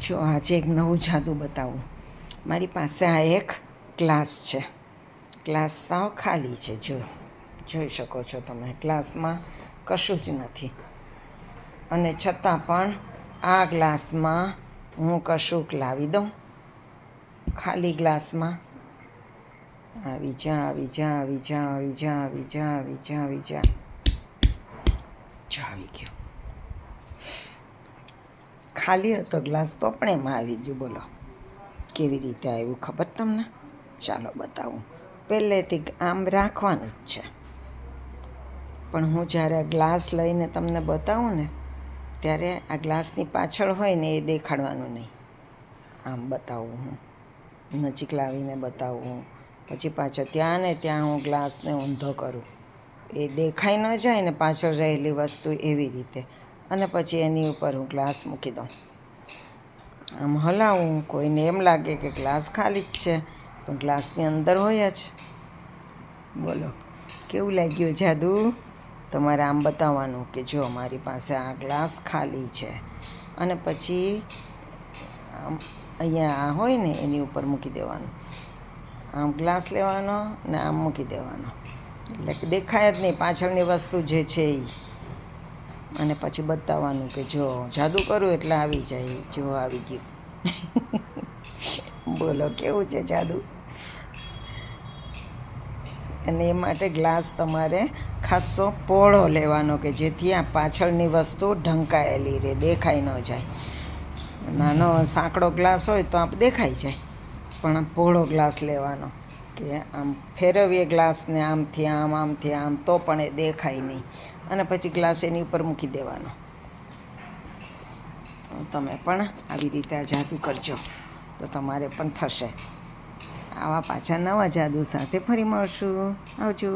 જો આજે એક નવું જાદુ બતાવું. મારી પાસે આ એક ગ્લાસ છે. ગ્લાસ સાવ ખાલી છે. જોઈ શકો છો તમે. ગ્લાસમાં કશું જ નથી, અને છતાં પણ આ ગ્લાસમાં હું કશુંક લાવી દઉં. ખાલી ગ્લાસમાં આવી જા, આવી જા, આવી જા, આવી જા, આવી જા, આવી જા, આવી જા. જો આવી ગયો. ખાલી હતો ગ્લાસ તો પણ એમાં આવી ગયું. બોલો કેવી રીતે આવ્યું ખબર તમને? ચાલો બતાવું. પહેલેથી આમ રાખવાનું જ છે, પણ હું જ્યારે આ ગ્લાસ લઈને તમને બતાવું ને ત્યારે આ ગ્લાસની પાછળ હોય ને એ દેખાડવાનું નહીં. આમ બતાવું, હું નજીક લાવીને બતાવું, પછી પાછળ ત્યાં ને ત્યાં હું ગ્લાસને ઊંધો કરું, એ દેખાઈ ન જાય ને પાછળ રહેલી વસ્તુ, એવી રીતે. અને પછી એની ઉપર હું ગ્લાસ મૂકી દઉં. આમ હલાવું. કોઈને એમ લાગે કે ગ્લાસ ખાલી જ છે, પણ ગ્લાસની અંદર હોય જ. બોલો કેવું લાગ્યું જાદુ? તમારે આમ બતાવવાનું કે જો મારી પાસે આ ગ્લાસ ખાલી છે, અને પછી આમ અહીંયા આ હોય ને એની ઉપર મૂકી દેવાનું. આમ ગ્લાસ લેવાનો ને આમ મૂકી દેવાનો, એટલે દેખાય જ નહીં પાછળની વસ્તુ જે છે એ. અને પછી બતાવવાનું કે જો જાદુ કરું એટલે આવી જાય. જો આવી ગયું. બોલો કેવું છે જાદુ? અને એ માટે ગ્લાસ તમારે ખાસો પહોળો લેવાનો, કે જેથી આ પાછળની વસ્તુ ઢંકાયેલી રહે, દેખાઈ ન જાય. નાનો સાંકડો ગ્લાસ હોય તો આપ દેખાઈ જાય, પણ આમ પહોળો ગ્લાસ લેવાનો, કે આમ ફેરવીએ ગ્લાસને આમથી આમ, આમથી આમ, તો પણ એ દેખાય નહીં. અને પછી ગ્લાસ એની ઉપર મૂકી દેવાનો. તમે પણ આવી રીતે આ જાદુ કરજો તો તમારે પણ થશે. આવા પાછા નવા જાદુ સાથે ફરી મળશું. આવજો.